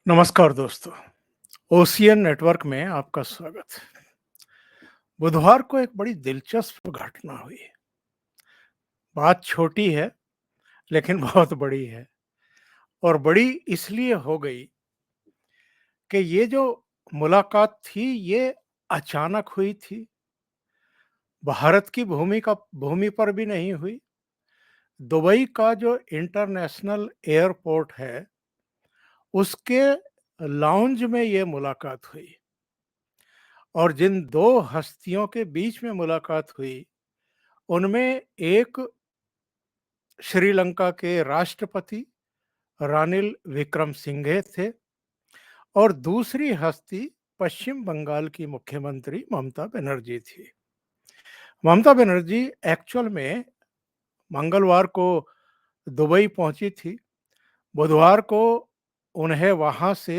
नमस्कार दोस्तों, ocean network में आपका स्वागत। बुधवार को एक बड़ी दिलचस्प घटना हुई। बात छोटी है, लेकिन बहुत बड़ी है और बड़ी इसलिए हो गई कि ये जो मुलाकात थी, ये अचानक हुई थी। भारत की भूमि पर भी नहीं हुई। दुबई का जो इंटरनेशनल एयरपोर्ट है, उसके लाउंज में ये मुलाकात हुई और जिन 2 हस्तियों के बीच में मुलाकात हुई, उनमें एक श्रीलंका के राष्ट्रपति रानिल विक्रमसिंघे थे और दूसरी हस्ती पश्चिम बंगाल की मुख्यमंत्री ममता बनर्जी थी। ममता बनर्जी एक्चुअल में मंगलवार को दुबई पहुंची थी। बुधवार को उन्हें वहां से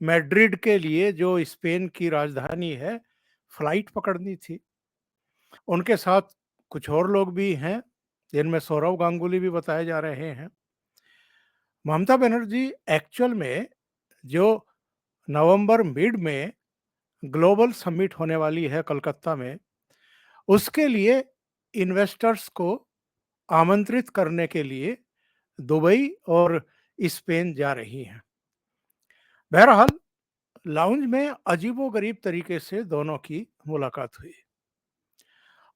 मैड्रिड के लिए, जो स्पेन की राजधानी है, फ्लाइट पकड़नी थी। उनके साथ कुछ और लोग भी हैं, जिनमें सौरव गांगुली भी बताए जा रहे हैं। ममता बनर्जी एक्चुअल में जो नवंबर मिड में ग्लोबल समिट होने वाली है कलकत्ता में, उसके लिए इन्वेस्टर्स को आमंत्रित करने के लिए दुबई और स्पेन जा रही हैं। बहरहाल, लाउंज में अजीबोगरीब तरीके से दोनों की मुलाकात हुई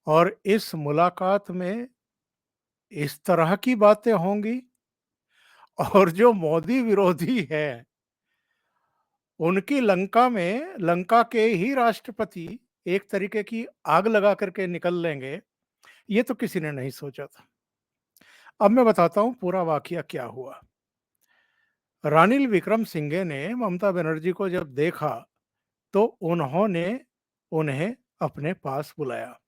और इस मुलाकात में इस तरह की बातें होंगी। और जो मोदी विरोधी है, उनकी लंका के ही राष्ट्रपति एक तरीके की आग लगा करके निकल लेंगे, ये तो किसी ने नहीं सोचा था। अब मैं बताता हूँ पूरा वाकया क्या हुआ। रानिल विक्रमसिंघे ने ममता बनर्जी को जब देखा, तो उन्होंने उन्हें अपने पास बुलाया।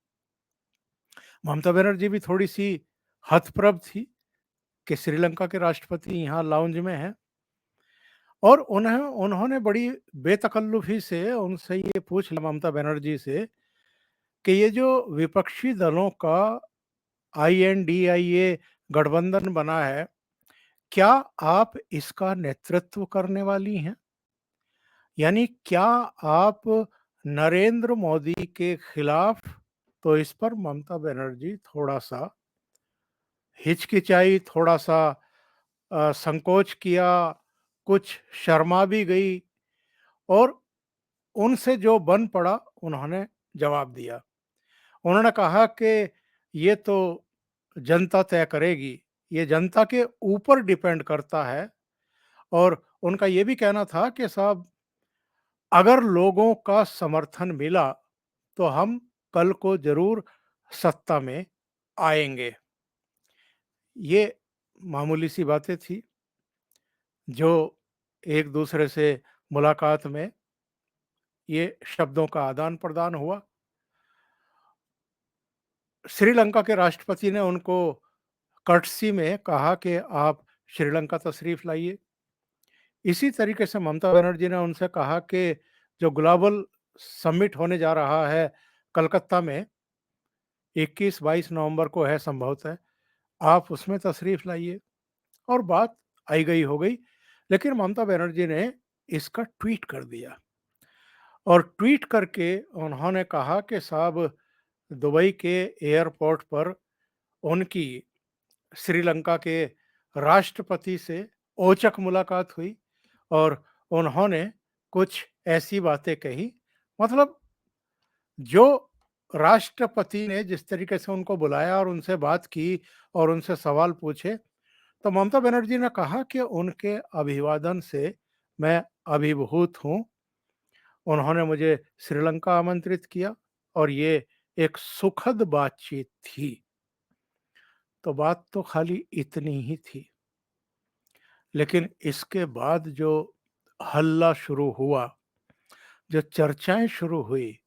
ममता बनर्जी भी थोड़ी सी हतप्रभ थी कि श्रीलंका के राष्ट्रपति यहाँ लाउंज में हैं और उन्होंने बड़ी बेतकल्लुफी से उनसे ये पूछ लिया, ममता बनर्जी से, कि ये जो विपक्षी दलों का INDIA गठबंधन बना है, क्या आप इसका नेतृत्व करने वाली हैं? यानी क्या आप नरेंद्र मोदी के खिलाफ? तो इस पर ममता बनर्जी थोड़ा-सा हिचकिचाई, थोड़ा-सा संकोच किया, कुछ शर्मा भी गई और उनसे जो बन पड़ा, उन्होंने जवाब दिया। उन्होंने कहा कि ये तो जनता तय करेगी, ये जनता के ऊपर डिपेंड करता है। और उनका ये भी कहना था कि साहब, अगर लोगों का समर्थन मिला तो हम कल को जरूर सत्ता में आएंगे। ये मामूली सी बातें थी जो एक दूसरे से मुलाकात में ये शब्दों का आदान प्रदान हुआ। श्रीलंका के राष्ट्रपति ने उनको कर्टसी में कहा कि आप श्रीलंका तशरीफ लाइए। इसी तरीके से ममता बनर्जी ने उनसे कहा कि जो ग्लोबल समिट होने जा रहा है कलकत्ता में, 21-22 नवंबर को है संभवतः, आप उसमें तशरीफ लाइए। और बात आई गई हो गई। लेकिन ममता बनर्जी ने इसका ट्वीट कर दिया और ट्वीट करके उन्होंने कहा कि साहब, दुबई के एयरपोर्ट पर उनकी श्रीलंका के राष्ट्रपति से औचक मुलाकात हुई और उन्होंने कुछ ऐसी बातें कही, मतलब जो राष्ट्रपति ने जिस तरीके से उनको बुलाया और उनसे बात की और उनसे सवाल पूछे, तो ममता बनर्जी ने कहा कि उनके अभिवादन से मैं अभिभूत हूँ। उन्होंने मुझे श्रीलंका आमंत्रित किया और ये एक सुखद बातचीत थी। तो बात तो खाली इतनी ही थी। लेकिन इसके बाद जो हल्ला शुरू हुआ, जो चर्चाएं शुरू हुई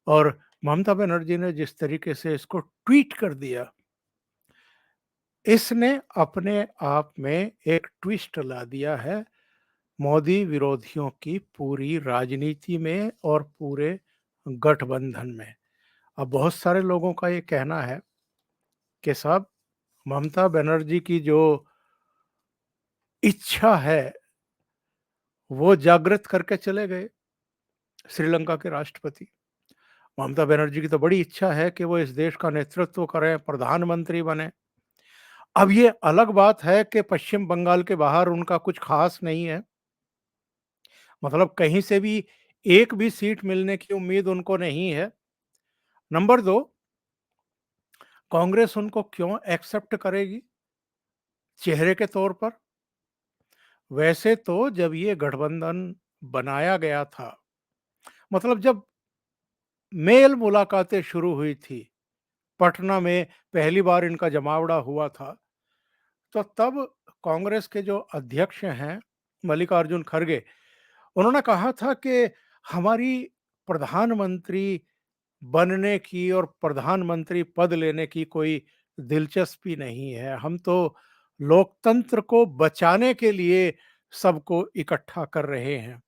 और ममता बनर्जी ने जिस तरीके से इसको ट्वीट कर दिया, इसने अपने आप में एक ट्विस्ट ला दिया है मोदी विरोधियों की पूरी राजनीति में और पूरे गठबंधन में। अब बहुत सारे लोगों का ये कहना है कि साहब, ममता बनर्जी की जो इच्छा है वो जागृत करके चले गए श्रीलंका के राष्ट्रपति। ममता बनर्जी की तो बड़ी इच्छा है कि वो इस देश का नेतृत्व करें, प्रधानमंत्री बने। अब ये अलग बात है कि पश्चिम बंगाल के बाहर उनका कुछ खास नहीं है, मतलब कहीं से भी एक भी सीट मिलने की उम्मीद उनको नहीं है। नंबर 2, कांग्रेस उनको क्यों एक्सेप्ट करेगी चेहरे के तौर पर? वैसे तो जब ये गठबंधन बनाया गया था, मतलब जब मेल मुलाकातें शुरू हुई थी, पटना में पहली बार इनका जमावड़ा हुआ था, तो तब कांग्रेस के जो अध्यक्ष हैं मल्लिकार्जुन खड़गे, उन्होंने कहा था कि हमारी प्रधानमंत्री बनने की और प्रधानमंत्री पद लेने की कोई दिलचस्पी नहीं है। हम तो लोकतंत्र को बचाने के लिए सबको इकट्ठा कर रहे हैं।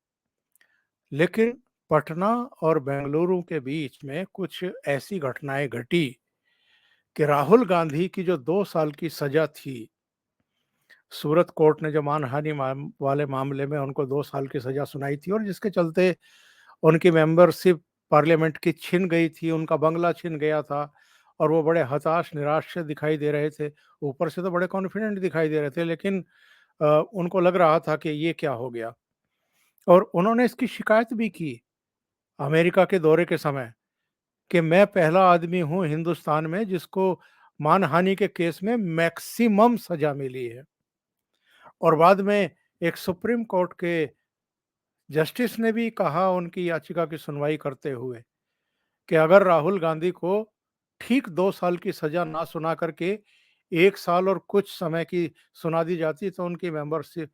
लेकिन पटना और बेंगलुरु के बीच में कुछ ऐसी घटनाएं घटी कि राहुल गांधी की जो 2 साल की सजा थी, सूरत कोर्ट ने जो मानहानि वाले मामले में उनको 2 साल की सजा सुनाई थी और जिसके चलते उनकी मेंबरशिप पार्लियामेंट की छिन गई थी, उनका बंगला छिन गया था और वो बड़े हताश निराश से दिखाई दे रहे थे। ऊपर से तो बड़े कॉन्फिडेंट दिखाई दे रहे थे, लेकिन उनको लग रहा था कि ये क्या हो गया। और उन्होंने इसकी शिकायत भी की अमेरिका के दौरे के समय कि मैं पहला आदमी हूं हिंदुस्तान में जिसको मानहानि के केस में मैक्सिमम सजा मिली है। और बाद में एक सुप्रीम कोर्ट के जस्टिस ने भी कहा उनकी याचिका की सुनवाई करते हुए कि अगर राहुल गांधी को ठीक 2 साल की सजा ना सुना करके 1 साल और कुछ समय की सुना दी जाती तो उनकी मेंबरशिप,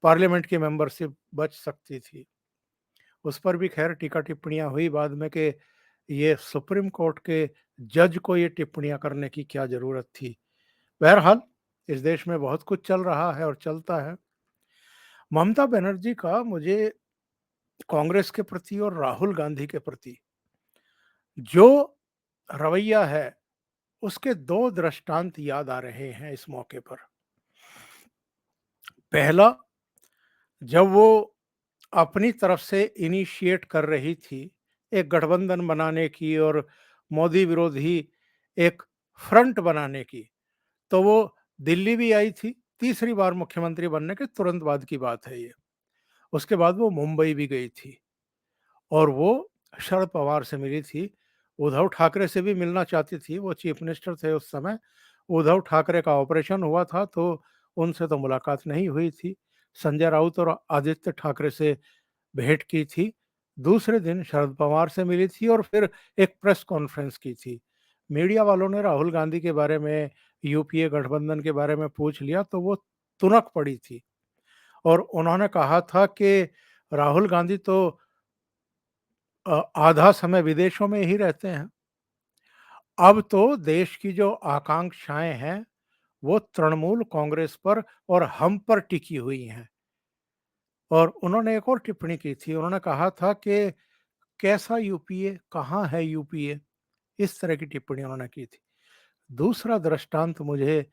पार्लियामेंट की मेंबरशिप बच सकती थी। उस पर भी खैर टीका टिप्पणियां हुई बाद में कि ये सुप्रीम कोर्ट के जज को ये टिप्पणियां करने की क्या जरूरत थी। बहरहाल इस देश में बहुत कुछ चल रहा है और चलता है। ममता बनर्जी का मुझे कांग्रेस के प्रति और राहुल गांधी के प्रति जो रवैया है, उसके दो दृष्टांत याद आ रहे हैं इस मौके पर। पहला, जब वो अपनी तरफ से इनिशिएट कर रही थी एक गठबंधन बनाने की और मोदी विरोधी एक फ्रंट बनाने की, तो वो दिल्ली भी आई थी, तीसरी बार मुख्यमंत्री बनने के तुरंत बाद की बात है ये। उसके बाद वो मुंबई भी गई थी और वो शरद पवार से मिली थी। उद्धव ठाकरे से भी मिलना चाहती थी, वो चीफ मिनिस्टर थे उस समय। उद्धव ठाकरे का ऑपरेशन हुआ था तो उनसे तो मुलाकात नहीं हुई थी। संजय राउत और आदित्य ठाकरे से भेंट की थी। दूसरे दिन शरद पवार से मिली थी और फिर एक प्रेस कॉन्फ्रेंस की थी। मीडिया वालों ने राहुल गांधी के बारे में, यूपीए गठबंधन के बारे में पूछ लिया तो वो तुनक पड़ी थी और उन्होंने कहा था कि राहुल गांधी तो आधा समय विदेशों में ही रहते हैं। अब तो देश की जो आकांक्षाएं हैं वो तृणमूल कांग्रेस पर और हम पर टिकी हुई हैं। और उन्होंने एक और टिप्पणी की थी, उन्होंने कहा था कि कैसा यूपीए, कहाँ है यूपीए, इस तरह की टिप्पणी उन्होंने की थी। दूसरा दृष्टांत मुझे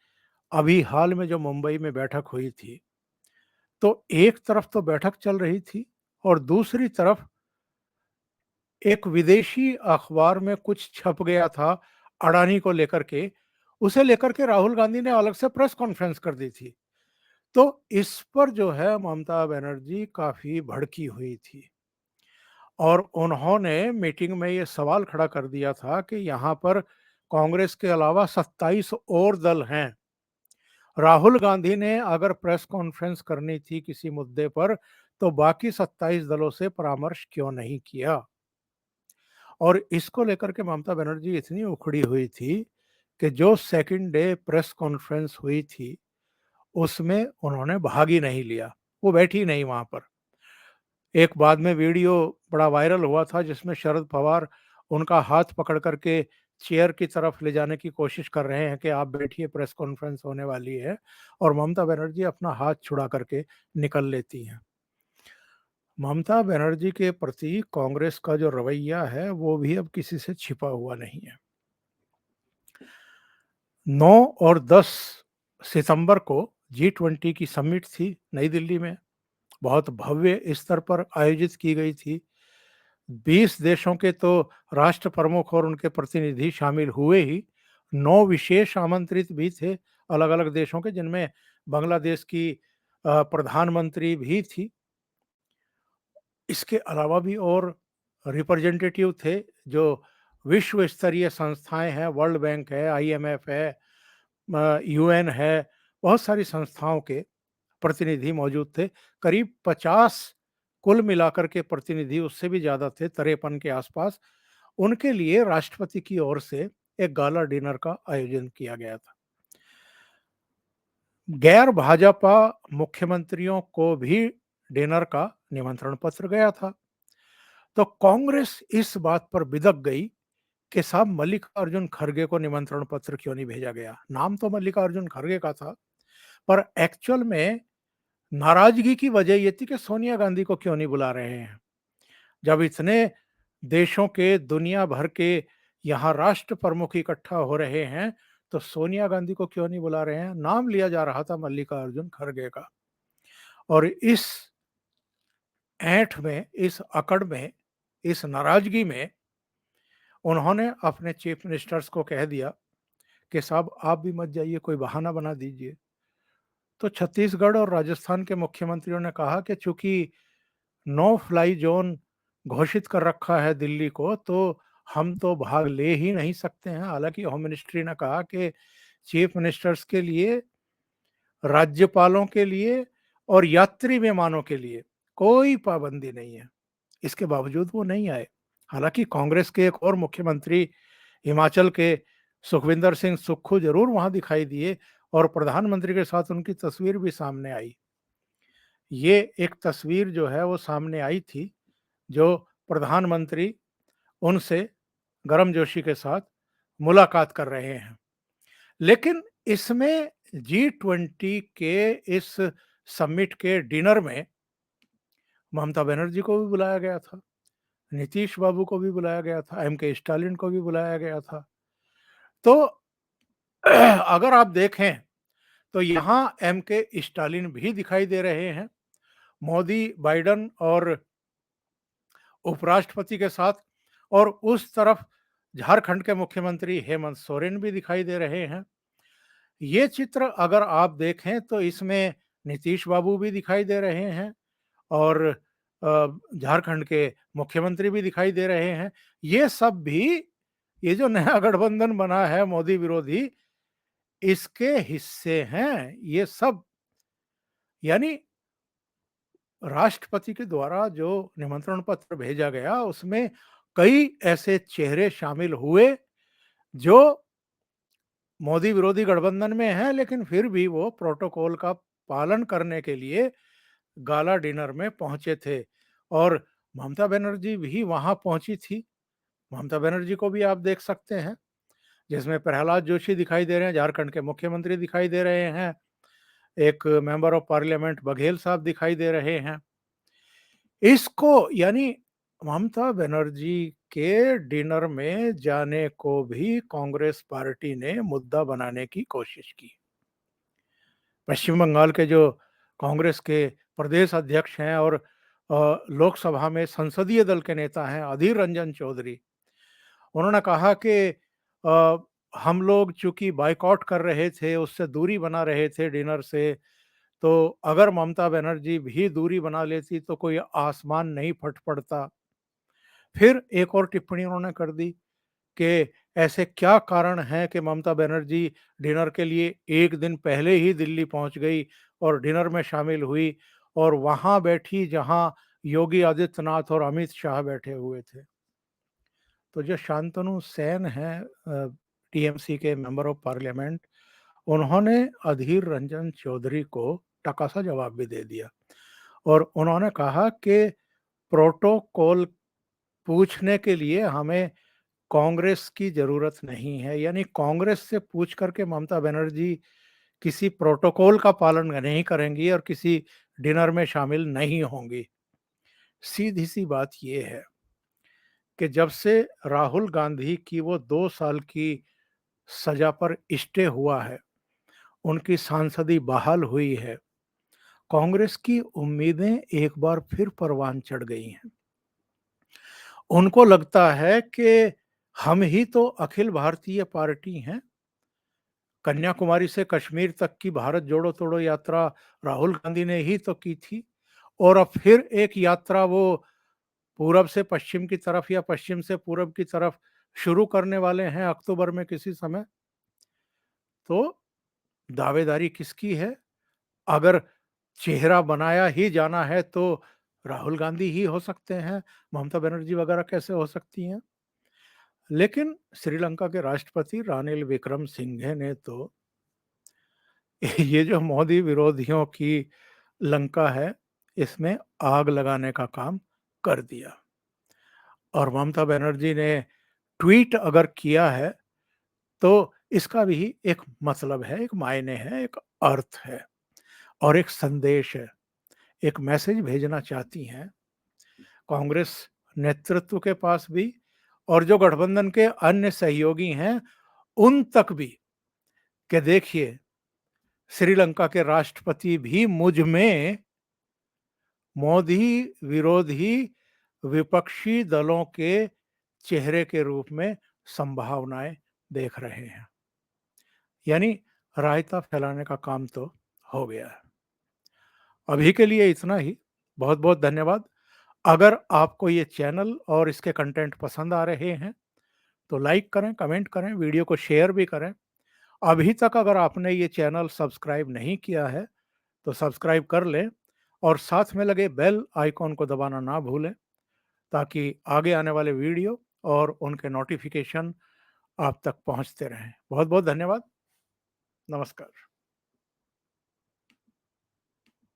अभी हाल में जो मुंबई में बैठक हुई थी, तो एक तरफ तो बैठक चल रही थी और दूसरी तरफ एक विदेशी अखबार में कुछ छप गया था अडानी को लेकर के, उसे लेकर के राहुल गांधी ने अलग से प्रेस कॉन्फ्रेंस कर दी थी। तो इस पर जो है ममता बनर्जी काफी भड़की हुई थी और उन्होंने मीटिंग में ये सवाल खड़ा कर दिया था कि यहाँ पर कांग्रेस के अलावा 27 और दल हैं। राहुल गांधी ने अगर प्रेस कॉन्फ्रेंस करनी थी किसी मुद्दे पर तो बाकी 27 दलों से परामर्श क्यों नहीं किया। और इसको लेकर के ममता बनर्जी इतनी उखड़ी हुई थी कि जो सेकंड डे प्रेस कॉन्फ्रेंस हुई थी उसमें उन्होंने भाग ही नहीं लिया, वो बैठी नहीं वहां पर। एक बाद में वीडियो बड़ा वायरल हुआ था जिसमें शरद पवार उनका हाथ पकड़ करके चेयर की तरफ ले जाने की कोशिश कर रहे हैं कि आप बैठिए, प्रेस कॉन्फ्रेंस होने वाली है, और ममता बनर्जी अपना हाथ छुड़ा करके निकल लेती हैं। ममता बनर्जी के प्रति कांग्रेस का जो रवैया है वो भी अब किसी से छिपा हुआ नहीं है। 9 और 10 सितंबर को G20 की समिट थी नई दिल्ली में बहुत भव्य स्तर पर आयोजित की गई थी। 20 देशों के तो राष्ट्र प्रमुख और उनके प्रतिनिधि शामिल हुए ही, 9 विशेष आमंत्रित भी थे अलग-अलग देशों के, जिनमें बांग्लादेश की प्रधानमंत्री भी थी। इसके अलावा भी और रिप्रेजेंटेटिव थे, जो विश्व स्तरीय संस्थाएँ हैं, वर्ल्ड बैंक है, आईएमएफ है, यूएन है, बहुत सारी संस्थाओं के प्रतिनिधि मौजूद थे। करीब 50 कुल मिलाकर के प्रतिनिधि, उससे भी ज़्यादा थे, 53 के आसपास। उनके लिए राष्ट्रपति की ओर से एक गाला डिनर का आयोजन किया गया था। गैर भाजपा मुख्यमंत्रियों को भी डिनर का निमंत्रण पत्र गया था। तो कांग्रेस इस बात पर बिदक गई कि साहब मल्लिकार्जुन खड़गे को निमंत्रण पत्र क्यों नहीं भेजा गया। नाम तो मल्लिकार्जुन खड़गे का था, पर एक्चुअल में नाराजगी की वजह ये थी कि सोनिया गांधी को क्यों नहीं बुला रहे हैं। जब इतने देशों के, दुनिया भर के यहाँ राष्ट्र प्रमुख इकट्ठा हो रहे हैं, तो सोनिया गांधी को क्यों नहीं बुला रहे हैं। नाम लिया जा रहा था मल्लिकार्जुन खड़गे का। और इस ऐंठ में, इस अकड़ में, इस नाराजगी में उन्होंने अपने चीफ मिनिस्टर्स को कह दिया कि साहब आप भी मत जाइए, कोई बहाना बना दीजिए। तो छत्तीसगढ़ और राजस्थान के मुख्यमंत्रियों ने कहा कि चूंकि नो फ्लाई जोन घोषित कर रखा है दिल्ली को, तो हम तो भाग ले ही नहीं सकते हैं। हालांकि होम मिनिस्ट्री ने कहा कि चीफ मिनिस्टर्स के लिए, राज्यपालों के लिए और यात्री विमानों के लिए कोई पाबंदी नहीं है। इसके बावजूद वो नहीं आए। हालांकि कांग्रेस के एक और मुख्यमंत्री, हिमाचल के सुखविंदर सिंह सुक्खू, जरूर वहां दिखाई दिए और प्रधानमंत्री के साथ उनकी तस्वीर भी सामने आई। ये एक तस्वीर जो है वो सामने आई थी, जो प्रधानमंत्री उनसे गर्मजोशी के साथ मुलाकात कर रहे हैं। लेकिन इसमें G20 के इस समिट के डिनर में ममता बनर्जी को भी बुलाया गया था, नीतीश बाबू को भी बुलाया गया था, एम के स्टालिन को भी बुलाया गया था। तो अगर आप देखें तो यहाँ एम के स्टालिन भी दिखाई दे रहे हैं, मोदी, बाइडन और उपराष्ट्रपति के साथ, और उस तरफ झारखंड के मुख्यमंत्री हेमंत सोरेन भी दिखाई दे रहे हैं। ये चित्र अगर आप देखें तो इसमें नीतीश बाबू भी दिखाई दे रहे हैं और झारखंड के मुख्यमंत्री भी दिखाई दे रहे हैं। ये सब भी, ये जो नया गठबंधन बना है मोदी विरोधी, इसके हिस्से हैं ये सब। यानी राष्ट्रपति के द्वारा जो निमंत्रण पत्र भेजा गया, उसमें कई ऐसे चेहरे शामिल हुए जो मोदी विरोधी गठबंधन में हैं, लेकिन फिर भी वो प्रोटोकॉल का पालन करने के लिए गाला डिनर में पहुंचे थे। और ममता बनर्जी भी वहां पहुंची थी। ममता बनर्जी को भी आप देख सकते हैं, जिसमें प्रहलाद जोशी दिखाई दे रहे हैं, झारखंड के मुख्यमंत्री दिखाई दे रहे हैं, एक मेंबर ऑफ पार्लियामेंट बघेल साहब दिखाई दे रहे हैं। इसको, यानी ममता बनर्जी के डिनर में जाने को भी कांग्रेस पार्टी ने मुद्दा बनाने की कोशिश की। पश्चिम बंगाल के जो कांग्रेस के प्रदेश अध्यक्ष हैं और लोकसभा में संसदीय दल के नेता हैं अधीर रंजन चौधरी, उन्होंने कहा कि अ, हम लोग चूंकि बायकॉट कर रहे थे, उससे दूरी बना रहे थे डिनर से, तो अगर ममता बनर्जी भी दूरी बना लेती तो कोई आसमान नहीं फट पड़ता। फिर एक और टिप्पणी उन्होंने कर दी कि ऐसे क्या कारण है कि ममता बनर्जी डिनर के लिए एक दिन पहले ही दिल्ली पहुंच गई और डिनर में शामिल हुई और वहां बैठी जहां योगी आदित्यनाथ और अमित शाह बैठे हुए थे। तो जो शांतनु सेन हैं, टीएमसी के मेंबर ऑफ पार्लियामेंट, उन्होंने अधीर रंजन चौधरी को टकासा जवाब भी दे दिया और उन्होंने कहा कि प्रोटोकॉल पूछने के लिए हमें कांग्रेस की जरूरत नहीं है। यानी कांग्रेस से पूछ करके ममता बनर्जी किसी प्रोटोकॉल का पालन नहीं करेंगी और किसी डिनर में शामिल नहीं होंगी। सीधी सी बात यह है कि जब से राहुल गांधी की वो 2 साल की सजा पर स्टे हुआ है, उनकी सांसदी बहाल हुई है, कांग्रेस की उम्मीदें एक बार फिर परवान चढ़ गई हैं। उनको लगता है कि हम ही तो अखिल भारतीय पार्टी हैं। कन्याकुमारी से कश्मीर तक की भारत जोड़ो तोड़ो यात्रा राहुल गांधी ने ही तो की थी, और अब फिर एक यात्रा वो पूरब से पश्चिम की तरफ या पश्चिम से पूरब की तरफ शुरू करने वाले हैं अक्टूबर में किसी समय। तो दावेदारी किसकी है? अगर चेहरा बनाया ही जाना है तो राहुल गांधी ही हो सकते हैं, ममता बनर्जी वगैरह कैसे हो सकती हैं? लेकिन श्रीलंका के राष्ट्रपति रानिल विक्रमसिंघे ने तो ये जो मोदी विरोधियों की लंका है, इसमें आग लगाने का काम कर दिया। और ममता बनर्जी ने ट्वीट अगर किया है तो इसका भी एक मतलब है, एक मायने है, एक अर्थ है और एक संदेश है। एक मैसेज भेजना चाहती हैं कांग्रेस नेतृत्व के पास भी, और जो गठबंधन के अन्य सहयोगी हैं उन तक भी, कि देखिए श्रीलंका के राष्ट्रपति भी मुझ में मोदी विरोधी विपक्षी दलों के चेहरे के रूप में संभावनाएं देख रहे हैं। यानी रायता फैलाने का काम तो हो गया है। अभी के लिए इतना ही। बहुत बहुत धन्यवाद। अगर आपको ये चैनल और इसके कंटेंट पसंद आ रहे हैं तो लाइक करें, कमेंट करें, वीडियो को शेयर भी करें। अभी तक अगर आपने ये चैनल सब्सक्राइब नहीं किया है तो सब्सक्राइब कर लें और साथ में लगे बेल आइकॉन को दबाना ना भूलें, ताकि आगे आने वाले वीडियो और उनके नोटिफिकेशन आप तक पहुंचते रहें। बहुत बहुत धन्यवाद। नमस्कार।